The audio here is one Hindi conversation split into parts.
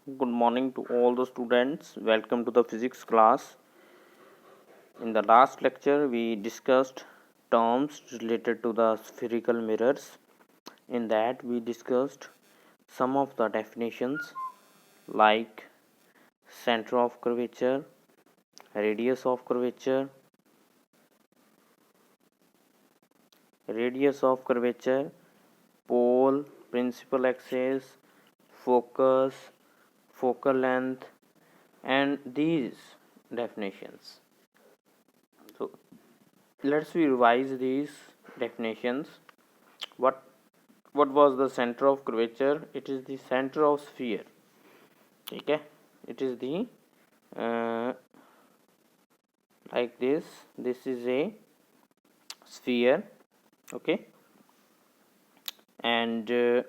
Good morning to all the students. Welcome to the physics class. In the last lecture, we discussed terms related to the spherical mirrors. In that, we discussed some of the definitions like center of curvature, radius of curvature, pole, principal axis, focus, focal length, and these definitions. So let's revise these definitions. What was the center of curvature? It is the center of sphere. Okay, it is the like this. This is a sphere. Okay, and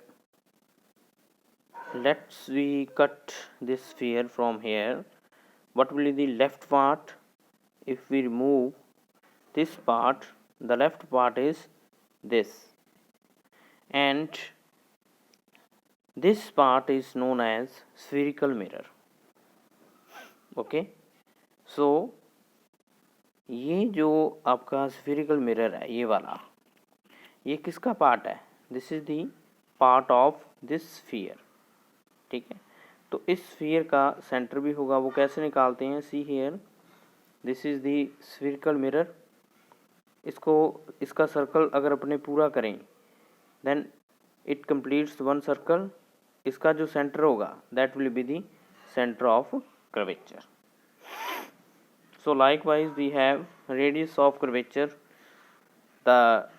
let's we cut this sphere from here. What will be the left part? If we remove this part, the left part is this, and this part is known as spherical mirror. Okay, so ये जो आपका spherical mirror है, ये वाला, ये किसका पार्ट है? This is the part of this sphere. ठीक है, तो इस स्फीयर का सेंटर भी होगा. वो कैसे निकालते हैं? See here, this is the spherical mirror. इसका सर्कल अगर अपने पूरा करें, then it completes one circle. इसका जो सेंटर होगा, that will be the centre of curvature. So likewise we have radius of curvature. The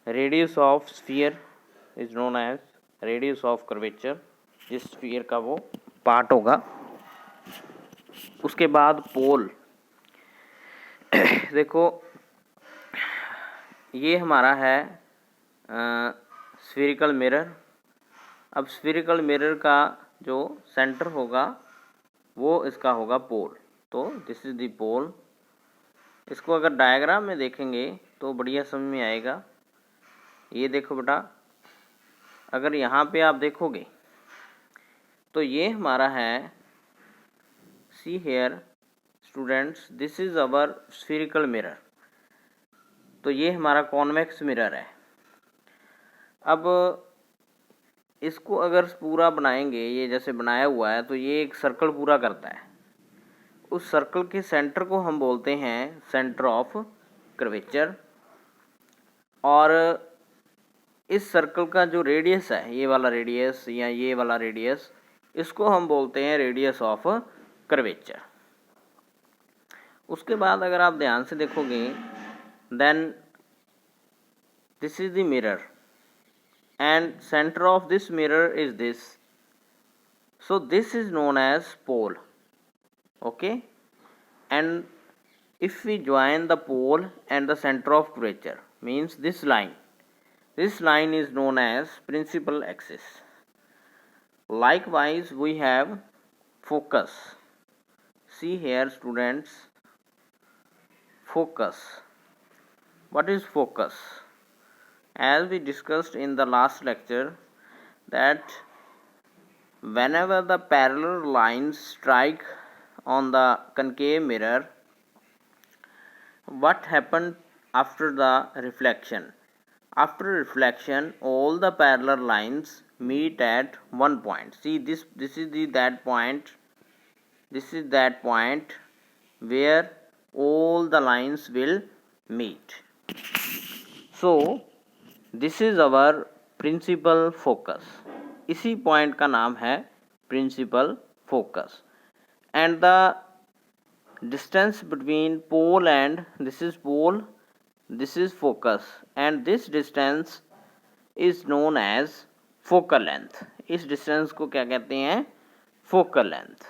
radius of sphere is known as radius of curvature. जिस स्फीयर का वो पार्ट होगा. उसके बाद पोल. देखो, ये हमारा है स्फीरिकल मिरर. अब स्फीरिकल मिरर का जो सेंटर होगा वो इसका होगा पोल. तो दिस इज द पोल. इसको अगर डायग्राम में देखेंगे तो बढ़िया समझ में आएगा. ये देखो बेटा, अगर यहाँ पे आप देखोगे तो ये हमारा है, see here students, this is our spherical mirror. तो ये हमारा कॉन्वेक्स मिरर है. अब इसको अगर पूरा बनाएंगे, ये जैसे बनाया हुआ है, तो ये एक सर्कल पूरा करता है. उस सर्कल के सेंटर को हम बोलते हैं सेंटर ऑफ कर्वेचर. और इस सर्कल का जो रेडियस है, ये वाला रेडियस या ये वाला रेडियस, इसको हम बोलते हैं रेडियस ऑफ कर्वेचर. उसके बाद अगर आप ध्यान से देखोगे, then this is the mirror and centre of this mirror is this. So this is known as pole. Okay, and if we join the pole and the center of curvature, means this line is known as principal axis. Likewise we have focus. See here students, focus. What is focus? As we discussed in the last lecture, that whenever the parallel lines strike on the concave mirror, what happened after the reflection? After reflection, all the parallel lines meet at one point. See, this is that point. This is that point where all the lines will meet. So this is our principal focus. इसी पॉइंट का नाम है principal focus. And the distance between pole and this is pole, this is focus, and this distance is known as focal length. इस distance को क्या कहते हैं? focal length.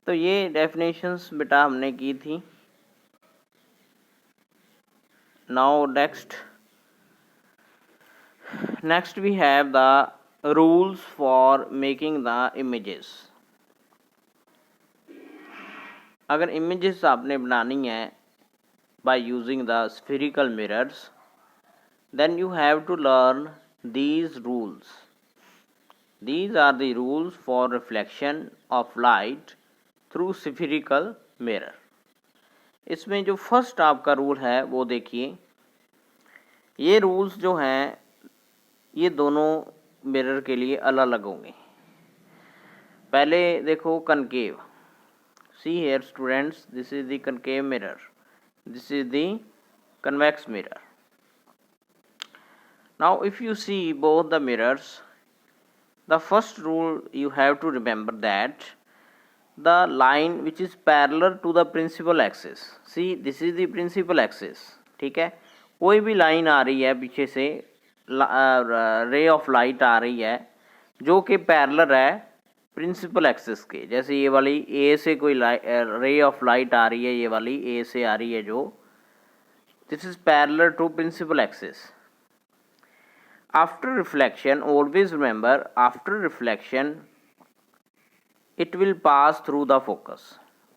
तो ये definitions बेटा हमने की थी. Now next we have the rules for making the images. अगर इमेजेस आपने बनानी है by using the spherical mirrors, then you have to learn these rules. These are the rules for reflection of light through spherical mirror. इसमें जो फर्स्ट आपका रूल है वो देखिए, ये रूल्स जो हैं ये दोनों मिरर के लिए अलग अलग होंगे। पहले देखो concave, see here students, this is the concave mirror, this is the convex mirror. Now if you see both the mirrors, the first rule you have to remember that the line which is parallel to the principal axis, see this is the principal axis, ठीक है, कोई भी लाइन आ रही है पीछे से, रे ऑफ लाइट आ रही है जो कि पैरेलल है प्रिंसिपल एक्सिस के, जैसे ये वाली ए से कोई रे ऑफ लाइट आ रही है, ये वाली ए से आ रही है जो, this is parallel to principal axis. After reflection, always remember, after reflection it will pass through the focus.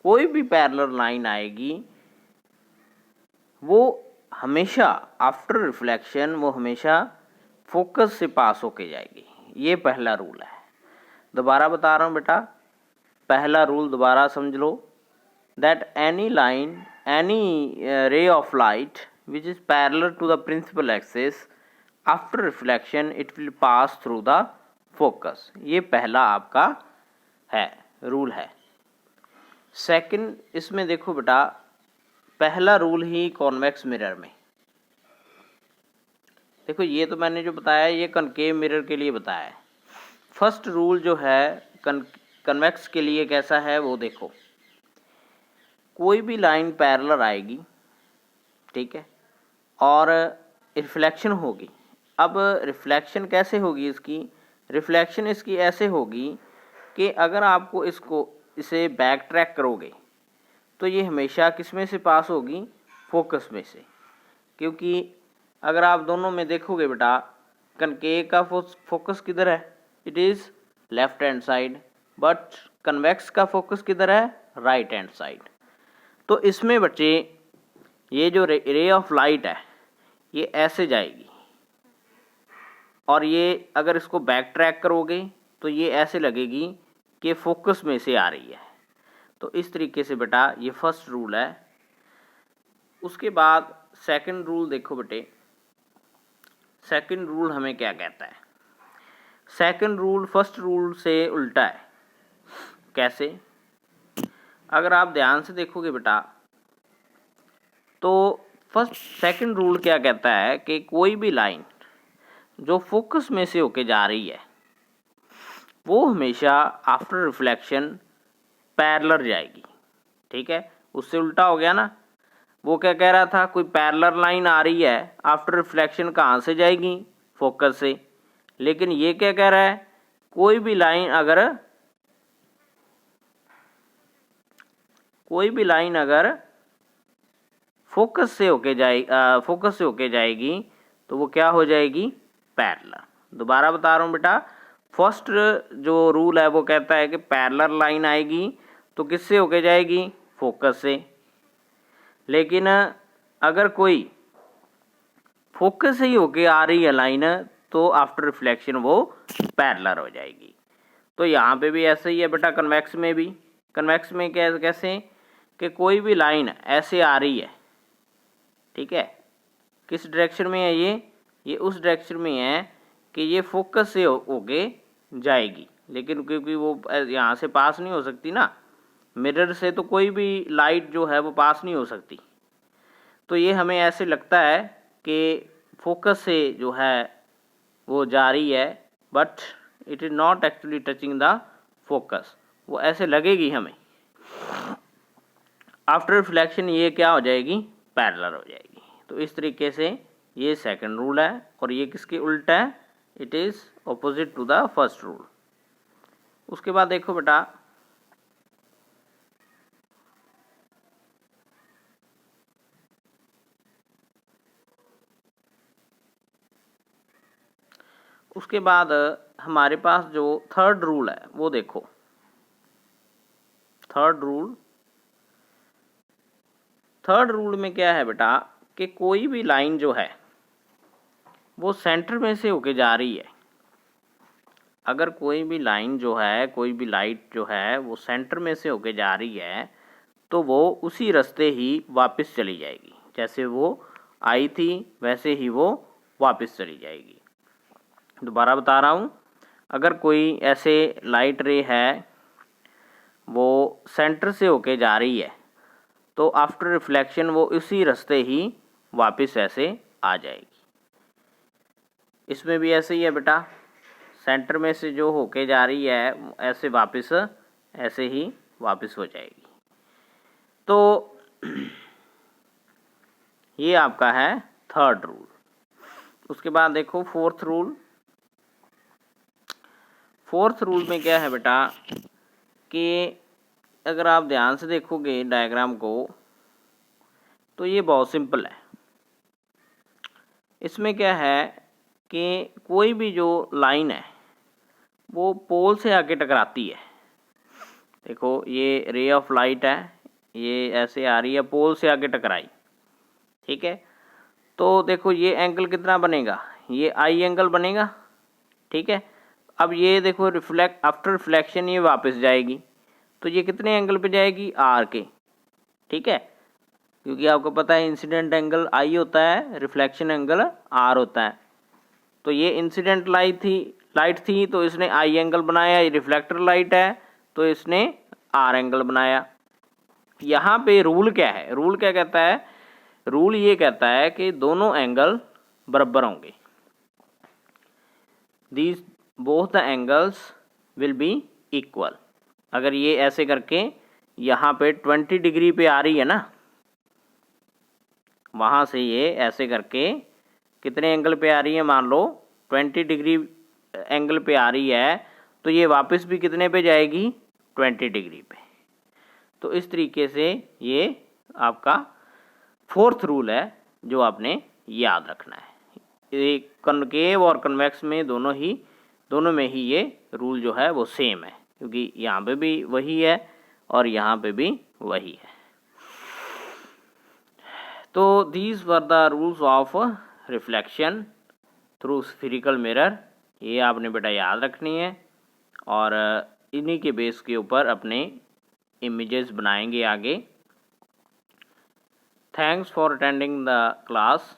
कोई भी parallel line आएगी वो हमेशा आफ्टर रिफ्लेक्शन वो हमेशा फोकस से पास होके जाएगी। ये पहला रूल है। दोबारा बता रहा हूँ बेटा, पहला रूल दोबारा समझ लो, that any line, any ray of light which is parallel to the principal axis, after reflection it will pass through the focus. ये पहला आपका है रूल है। सेकंड, इसमें देखो बेटा, पहला रूल ही कॉन्वेक्स मिरर में, देखो ये तो मैंने जो बताया ये कनकेव मिरर के लिए बताया है। फर्स्ट रूल जो है कन्वेक्स के लिए कैसा है वो देखो, कोई भी लाइन पैरेलल आएगी, ठीक है, और रिफ्लेक्शन होगी। अब रिफ्लेक्शन कैसे होगी इसकी, रिफ्लेक्शन इसकी ऐसे होगी कि अगर आपको इसे बैक ट्रैक करोगे तो ये हमेशा किस में से पास होगी, फोकस में से, क्योंकि अगर आप दोनों में देखोगे बेटा, कनकेव का फोकस किधर है, it is left hand side, but convex का फोकस किधर है, राइट हैंड साइड। तो इसमें बच्चे ये जो रे ऑफ लाइट है ये ऐसे जाएगी, और ये अगर इसको बैक ट्रैक करोगे तो ये ऐसे लगेगी कि फोकस में से आ रही है। तो इस तरीके से बेटा ये फर्स्ट रूल है। उसके बाद सेकंड रूल देखो बेटे, सेकंड रूल हमें क्या कहता है, सेकंड रूल फर्स्ट रूल से उल्टा है। कैसे, अगर आप ध्यान से देखोगे बेटा तो सेकंड रूल क्या कहता है कि कोई भी लाइन जो फोकस में से होके जा रही है वो हमेशा आफ्टर रिफ्लेक्शन पैरेलल जाएगी, ठीक है। उससे उल्टा हो गया ना, वो क्या कह रहा था, कोई पैरेलल लाइन आ रही है आफ्टर रिफ्लेक्शन कहाँ से जाएगी, फोकस से, लेकिन ये क्या कह रहा है, कोई भी लाइन अगर फोकस से होके जाएगी तो वो क्या हो जाएगी, पैरेलल। दोबारा बता रहा हूँ बेटा, फर्स्ट जो रूल है वो कहता है कि पैरेलल लाइन आएगी तो किससे होके जाएगी, फोकस से, लेकिन अगर कोई फोकस से ही होके आ रही है लाइन तो आफ्टर रिफ्लेक्शन वो पैरेलल हो जाएगी। तो यहाँ पे भी ऐसे ही है बेटा, कन्वेक्स में भी, कन्वेक्स में कैसे कि कोई भी लाइन ऐसे आ रही है, ठीक है, किस डायरेक्शन में है ये उस डायरेक्शन में है कि ये फोकस से होके जाएगी, लेकिन क्योंकि वो यहाँ से पास नहीं हो सकती ना, मिरर से तो कोई भी लाइट जो है वो पास नहीं हो सकती, तो ये हमें ऐसे लगता है कि फोकस से जो है वो जा रही है, but it is not actually touching the focus, वो ऐसे लगेगी हमें। आफ्टर रिफ्लेक्शन ये क्या हो जाएगी, पैरेलल हो जाएगी। तो इस तरीके से ये सेकंड रूल है, और ये किसके उल्टा है, it is opposite to the first rule. उसके बाद देखो बेटा, उसके बाद हमारे पास जो थर्ड रूल है वो देखो, थर्ड रूल में क्या है बेटा कि कोई भी लाइन जो है वो सेंटर में से होके जा रही है, अगर कोई भी लाइन जो है, कोई भी लाइट जो है वो सेंटर में से होके जा रही है तो वो उसी रास्ते ही वापस चली जाएगी। जैसे वो आई थी वैसे ही वो वापस चली जाएगी। दोबारा बता रहा हूँ, अगर कोई ऐसे लाइट रे है वो सेंटर से होके जा रही है तो आफ्टर रिफ्लेक्शन वो उसी रास्ते ही वापस ऐसे आ जाएगी। इसमें भी ऐसे ही है बेटा, सेंटर में से जो होके जा रही है ऐसे वापस ऐसे ही वापस हो जाएगी। तो ये आपका है थर्ड रूल। उसके बाद देखो फोर्थ रूल। फोर्थ रूल में क्या है बेटा कि अगर आप ध्यान से देखोगे डायग्राम को तो ये बहुत सिंपल है। इसमें क्या है कि कोई भी जो लाइन है वो पोल से आके टकराती है। देखो ये रे ऑफ लाइट है, ये ऐसे आ रही है, पोल से आके टकराई, ठीक है। तो देखो ये एंगल कितना बनेगा, ये आई एंगल बनेगा, ठीक है। अब ये देखो रिफ्लेक्ट, आफ्टर रिफ्लेक्शन ये वापस जाएगी तो ये कितने एंगल पे जाएगी, आर के, ठीक है। क्योंकि आपको पता है इंसिडेंट एंगल आई होता है, रिफ्लेक्शन एंगल आर होता है। तो ये इंसिडेंट लाइट थी तो इसने आई एंगल बनाया, ये रिफ्लेक्टर लाइट है तो इसने आर एंगल बनाया। यहाँ पे रूल क्या है, रूल क्या कहता है, रूल ये कहता है कि दोनों एंगल बराबर होंगे। These both the angles will be equal. अगर ये ऐसे करके यहाँ पे 20 डिग्री पे आ रही है ना, वहाँ से ये ऐसे करके कितने एंगल पे आ रही है, मान लो 20 डिग्री एंगल पे आ रही है तो ये वापस भी कितने पे जाएगी, 20 डिग्री पे। तो इस तरीके से ये आपका फोर्थ रूल है जो आपने याद रखना है। ये कनकेव और कन्वेक्स में दोनों में ही ये रूल जो है वो सेम है, क्योंकि यहाँ पे भी वही है और यहाँ पे भी वही है। तो these were the rules of reflection through spherical mirror. ये आपने बेटा याद रखनी है और इन्हीं के बेस के ऊपर अपने इमेजेस बनाएंगे आगे। Thanks for attending the class.